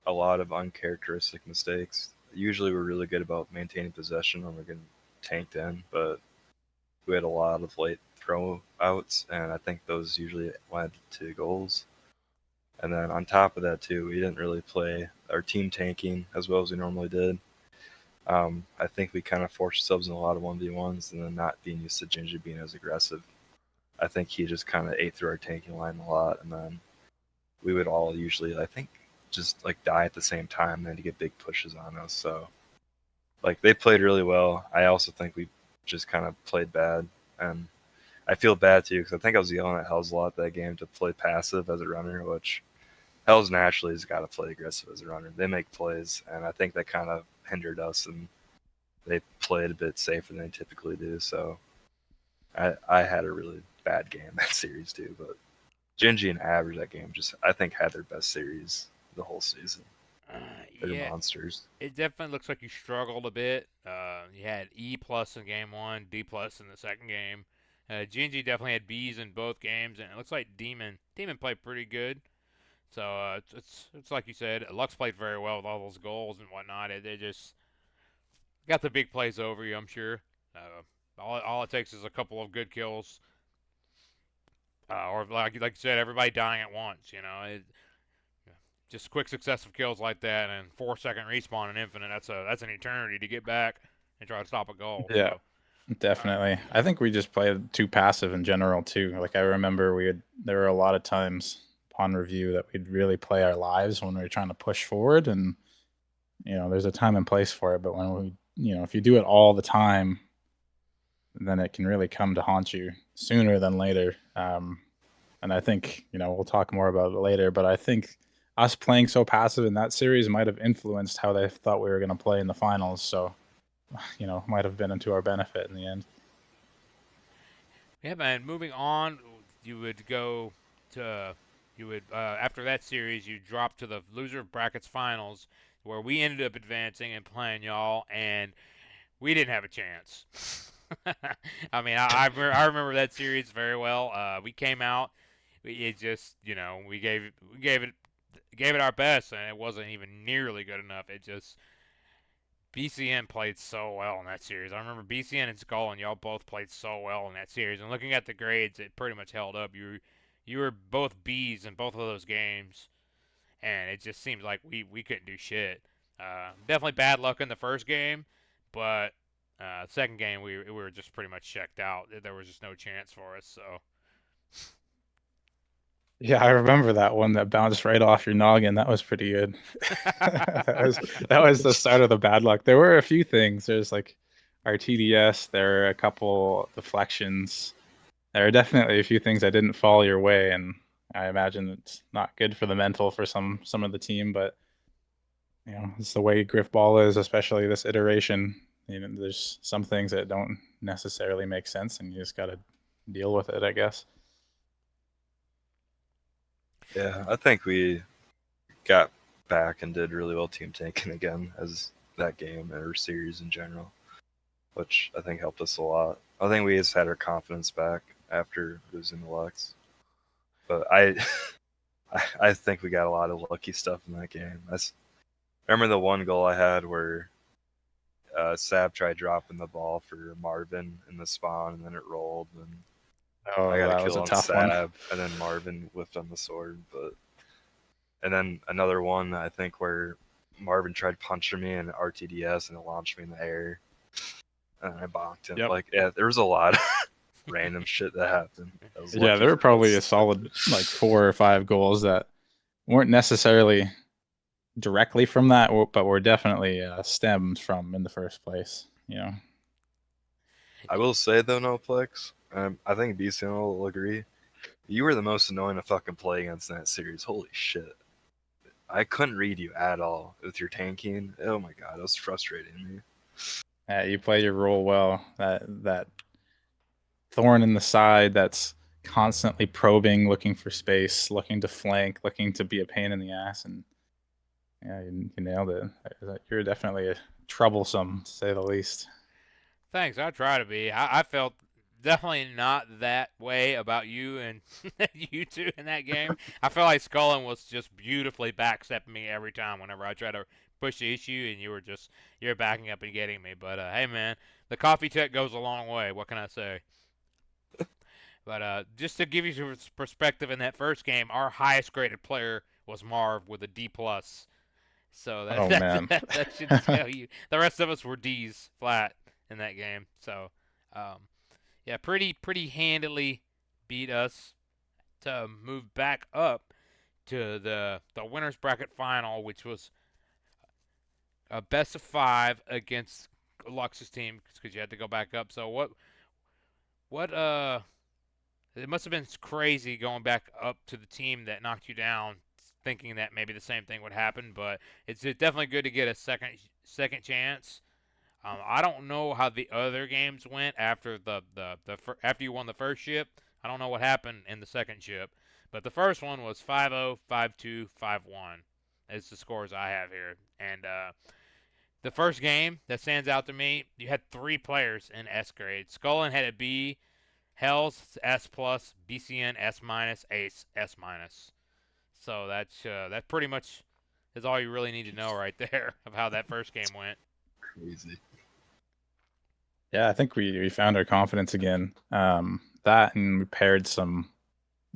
a lot of uncharacteristic mistakes. Usually we're really good about maintaining possession when we're getting tanked in, but we had a lot of late throw outs, and I think those usually led to goals. And then on top of that, too, we didn't really play our team tanking as well as we normally did. I think we kind of forced ourselves in a lot of 1v1s and then not being used to Gingy being as aggressive. I think he just kind of ate through our tanking line a lot, and then we would all usually, I think, just like die at the same time, then to get big pushes on us. So, like, they played really well. I also think we just kind of played bad, and I feel bad too because I think I was yelling at Hells a lot that game to play passive as a runner, which Hells naturally has got to play aggressive as a runner. They make plays, and I think that kind of hindered us, and they played a bit safer than they typically do. So I had a really bad game that series too, but Gingy and Average that game just I think had their best series the whole season. Uh, They're yeah, monsters. it definitely looks like you struggled a bit. You had E plus in game one, D plus in the second game. Gingy definitely had B's in both games, and it looks like Demon played pretty good. So it's like you said, Lux played very well with all those goals and whatnot. They just got the big plays over you, I'm sure. All it takes is a couple of good kills, or like you said, everybody dying at once. Just quick successive kills like that and 4 second respawn in infinite. That's an eternity to get back and try to stop a goal. Yeah, So definitely. I think we just played too passive in general too. Like I remember there were a lot of times upon review that we'd really play our lives when we were trying to push forward, and there's a time and place for it, but when if you do it all the time, then it can really come to haunt you sooner than later. And I think, we'll talk more about it later, but I think us playing so passive in that series might have influenced how they thought we were going to play in the finals. So, might have been into our benefit in the end. yeah, man. Moving on, you would go to you would after that series you drop to the loser brackets finals where we ended up advancing and playing y'all, and we didn't have a chance. I mean, I remember that series very well. We came out, it just we gave it our best, and it wasn't even nearly good enough. It just BCN played so well in that series. I remember BCN and Scullen, y'all both played so well in that series. And looking at the grades, it pretty much held up. You were both Bs in both of those games, and it just seems like we couldn't do shit. Definitely bad luck in the first game, but second game we were just pretty much checked out. There was just no chance for us. So Yeah, I remember that one that bounced right off your noggin. That was pretty good. that was the start of the bad luck. There were a few things. There's like our TDS. There are a couple deflections. There are definitely a few things that didn't fall your way, and I imagine it's not good for the mental for some of the team. But it's the way Grifball is, especially this iteration. There's some things that don't necessarily make sense, and you just got to deal with it, I guess. Yeah, I think we got back and did really well team tanking again as that game and our series in general, which I think helped us a lot. I think we just had our confidence back after losing the Lux. But I think we got a lot of lucky stuff in that game. I remember the one goal I had where Sab tried dropping the ball for Marvin in the spawn, and then it rolled, and Oh, I got a that was kill a on tough one. Sab, and then Marvin whipped on the sword. But And then another one, I think, where Marvin tried punching me in RTDS and it launched me in the air. And I bonked him. Yep. Like, yeah, there was a lot of random shit that happened. I was Yeah, lucky there were for probably a this. solid like 4 or 5 goals that weren't necessarily directly from that, but were definitely stemmed from in the first place. You know. I will say though, Noplex, I think BCN will agree. You were the most annoying to fucking play against in that series. Holy shit. I couldn't read you at all with your tanking. Oh my god, it was frustrating me. You play your role well. That thorn in the side that's constantly probing, looking for space, looking to flank, looking to be a pain in the ass, and yeah, you nailed it. You're definitely troublesome, to say the least. Thanks. I try to be. I felt definitely not that way about you and you two in that game. I felt like Scullen was just beautifully backstepping me every time whenever I tried to push the issue, and you're backing up and getting me. But hey, man, the coffee tech goes a long way. What can I say? But just to give you some perspective, in that first game, our highest graded player was Marv with a D plus. So that Oh man. that should tell you. The rest of us were D's flat in that game. So, yeah, pretty handily beat us to move back up to the winners bracket final, which was a best of 5 against Lux's team because you had to go back up. So what it must have been crazy going back up to the team that knocked you down, thinking that maybe the same thing would happen. But it's definitely good to get a second chance. I don't know how the other games went after after you won the first ship. I don't know what happened in the second ship, but the first one was 5-0, 5-2, 5-1. Is the scores I have here, and the first game that stands out to me, you had 3 players in S grade. Scullen had a B, Hells S plus, BCN S minus, Ace S minus. So that pretty much is all you really need to know right there of how that first game went. Crazy. Yeah, I think we found our confidence again. That and we paired some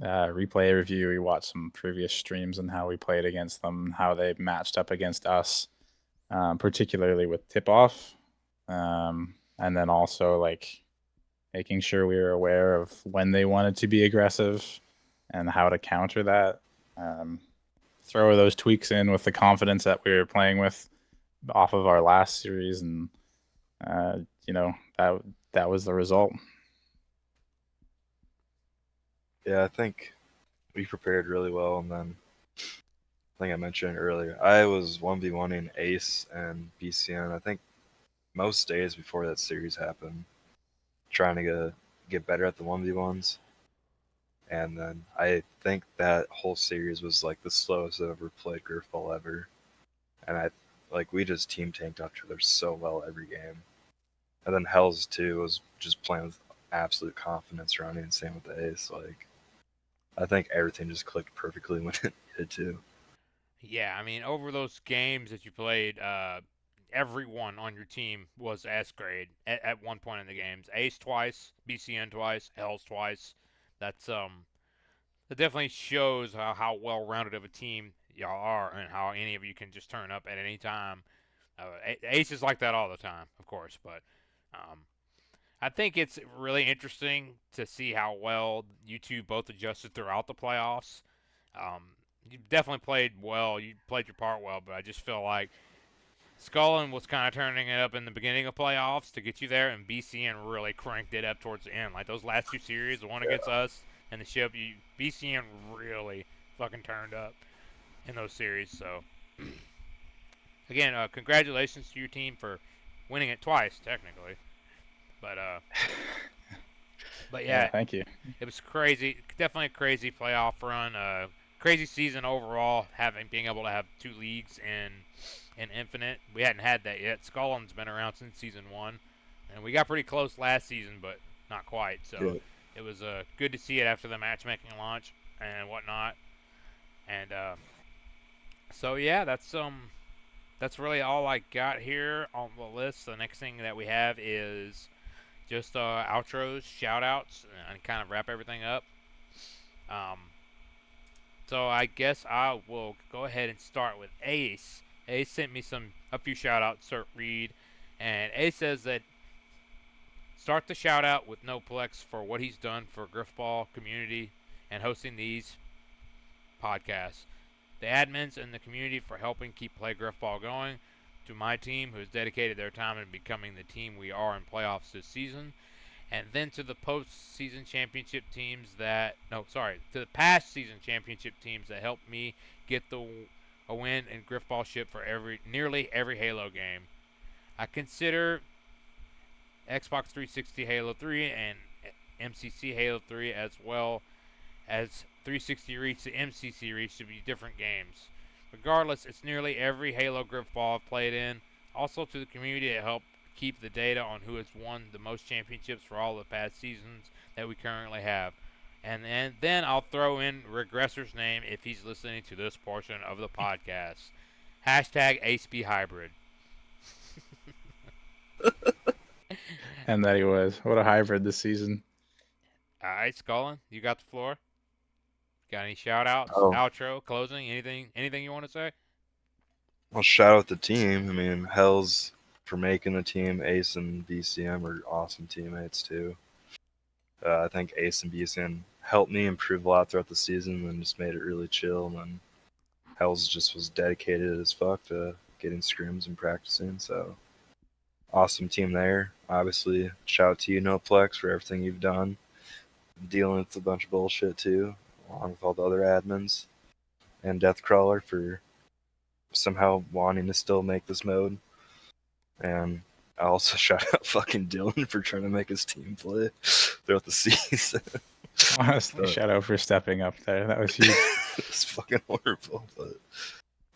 replay review. We watched some previous streams and how we played against them, how they matched up against us, particularly with tip off, and then also like making sure we were aware of when they wanted to be aggressive and how to counter that. Throw those tweaks in with the confidence that we were playing with off of our last series, and that was the result. Yeah, I think we prepared really well, and then I think I mentioned earlier, I was 1v1ing Ace and BCN. I think most days before that series happened, trying to get better at the 1v1s. And then I think that whole series was like the slowest I've ever played Grifball ever. And we just team tanked each other so well every game. And then Hells too was just playing with absolute confidence running, and same with the Ace. Like, I think everything just clicked perfectly when it did too. Yeah, I mean, over those games that you played, everyone on your team was S grade at one point in the games. Ace twice, BCN twice, Hells twice. That's that definitely shows how well rounded of a team y'all are, and how any of you can just turn up at any time. Ace is like that all the time, of course, but I think it's really interesting to see how well you two both adjusted throughout the playoffs. You definitely played well. You played your part well, but I just feel like Scullen was kind of turning it up in the beginning of playoffs to get you there, and BCN really cranked it up towards the end. Like those last 2 series, the one against us and the ship, BCN really fucking turned up in those series. So, again, congratulations to your team for winning it twice, technically. But but Yeah, yeah, thank you. it was crazy. Definitely a crazy playoff run. Crazy season overall. Being able to have 2 leagues in Infinite. We hadn't had that yet. Scullen's been around since season 1, and we got pretty close last season, but not quite. So Yeah. it was good to see it after the matchmaking launch and whatnot. And so yeah, that's really all I got here on the list. The next thing that we have is just outros, shout outs, and kind of wrap everything up. Um, So I guess I will go ahead and start with Ace. Ace sent me a few shout outs to read, and Ace says that start the shout out with Noplex for what he's done for Grifball community and hosting these podcasts. The admins and the community for helping keep Play Grifball going. To my team, who has dedicated their time in becoming the team we are in playoffs this season. And then to the postseason championship teams to the past season championship teams that helped me get a win in Grifball ship for nearly every Halo game. I consider Xbox 360 Halo 3 and MCC Halo 3 as well as 360 Reach to MCC Reach to be different games. Regardless, it's nearly every Halo Grifball I've played in. Also to the community that helped keep the data on who has won the most championships for all the past seasons that we currently have. And then I'll throw in Regressor's name if he's listening to this portion of the podcast. Hashtag AceBHybrid. And that he was. What a hybrid this season. Alright, Scullen, you got the floor. Got any shout outs, Oh, outro, closing, anything you want to say? well, shout out the team. I mean, Hells for making the team. Ace and BCM are awesome teammates too. I think Ace and BCM helped me improve a lot throughout the season and just made it really chill. And then Hells just was dedicated as fuck to getting scrims and practicing. So awesome team there. Obviously, shout out to you, Noplex, for everything you've done. Dealing with a bunch of bullshit too, along with all the other admins. And Deathcrawler for somehow wanting to still make this mode. And I also shout out fucking Dylan for trying to make his team play throughout the season. Honestly, shout out for stepping up there. That was huge. It's fucking horrible.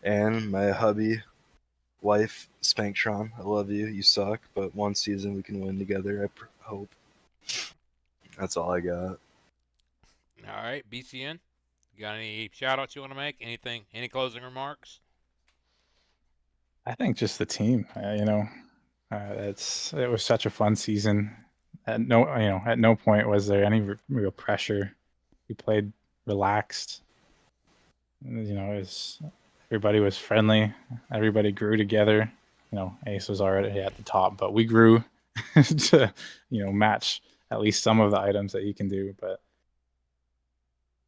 And my hubby, wife, Spanktron, I love you. You suck, but one season we can win together, I hope. That's all I got. Alright, BCN. You got any shout outs you want to make? Any closing remarks? I think just the team. It was such a fun season. At no point was there any real pressure. We played relaxed. Everybody was friendly. Everybody grew together. Ace was already at the top, but we grew to match at least some of the items that he can do. But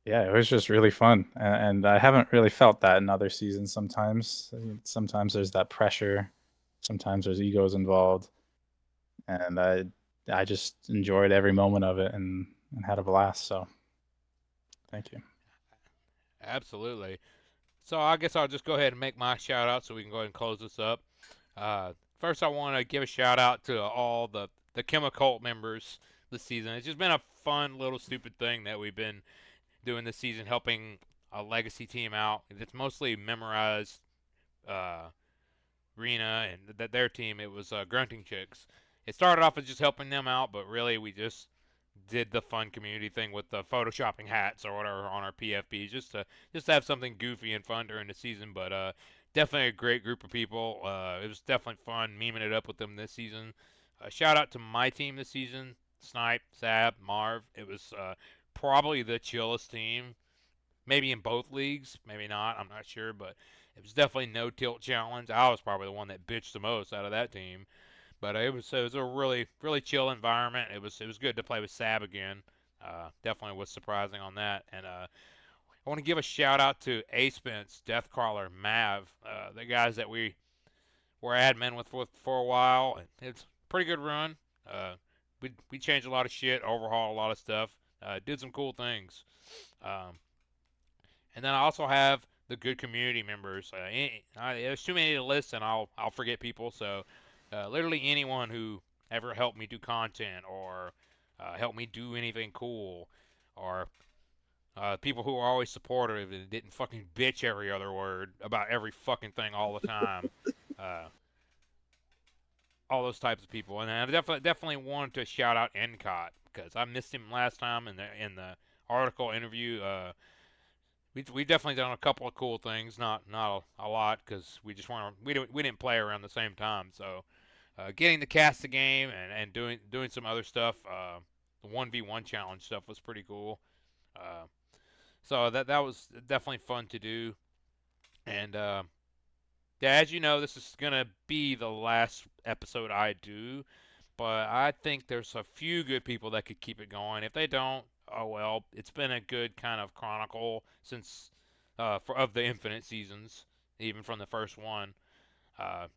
yeah, it was just really fun, and I haven't really felt that in other seasons. Sometimes there's that pressure, sometimes there's egos involved, and I just enjoyed every moment of it and had a blast. So, thank you. Absolutely. So I guess I'll just go ahead and make my shout out so we can go ahead and close this up. First, I want to give a shout out to all the Chemical members this season. It's just been a fun little stupid thing that we've been doing this season, helping a legacy team out. It's mostly memorized Rena and their team. It was Grunting Chicks. It started off as just helping them out, but really we just did the fun community thing with the photoshopping hats or whatever on our PFPs, just to have something goofy and fun during the season. But definitely a great group of people. It was definitely fun memeing it up with them this season. Shout out to my team this season: Snipe, Sab, Marv. It was probably the chillest team. Maybe in both leagues, maybe not. I'm not sure, but it was definitely no tilt challenge. I was probably the one that bitched the most out of that team. But it was a really chill environment. It was good to play with Sab again. Definitely was surprising on that. And I want to give a shout out to A Spence, Deathcrawler, Mav, the guys that we were admin with for a while. It's a pretty good run. We changed a lot of shit, overhauled a lot of stuff, did some cool things. Um, and then I also have the good community members. There's too many to list, and I'll forget people. So literally anyone who ever helped me do content or helped me do anything cool, or people who are always supportive and didn't fucking bitch every other word about every fucking thing all the time. uh, all those types of people, and I definitely wanted to shout out Encott because I missed him last time in the article interview. We definitely done a couple of cool things, not a lot because we didn't play around the same time. So getting to cast the game and doing some other stuff, the 1v1 challenge stuff was pretty cool. Uh, So that was definitely fun to do. And yeah, as you know, this is gonna be the last episode I do, but I think there's a few good people that could keep it going. If they don't, oh well. It's been a good kind of chronicle since of the Infinite seasons, even from the first one.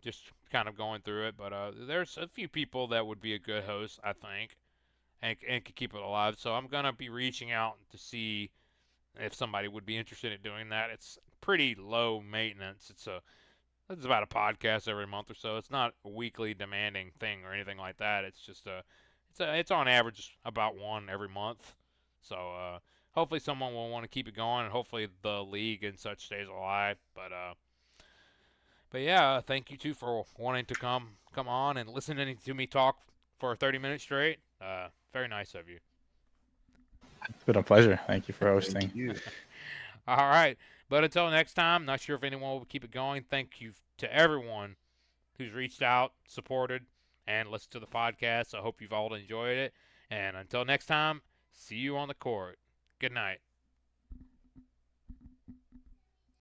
Just kind of going through it, but there's a few people that would be a good host, I think, and could keep it alive. So I'm gonna be reaching out to see if somebody would be interested in doing that. It's pretty low maintenance. It's about a podcast every month or so. It's not a weekly demanding thing or anything like that. It's just it's on average about one every month. So hopefully someone will want to keep it going, and hopefully the league and such stays alive. But yeah, thank you too for wanting to come on and listening to me talk for 30 minutes straight. Very nice of you. It's been a pleasure. Thank you for hosting. Thank you. All right, but until next time, not sure if anyone will keep it going. Thank you to everyone who's reached out, supported, and listened to the podcast. I hope you've all enjoyed it. And until next time, see you on the court. Good night.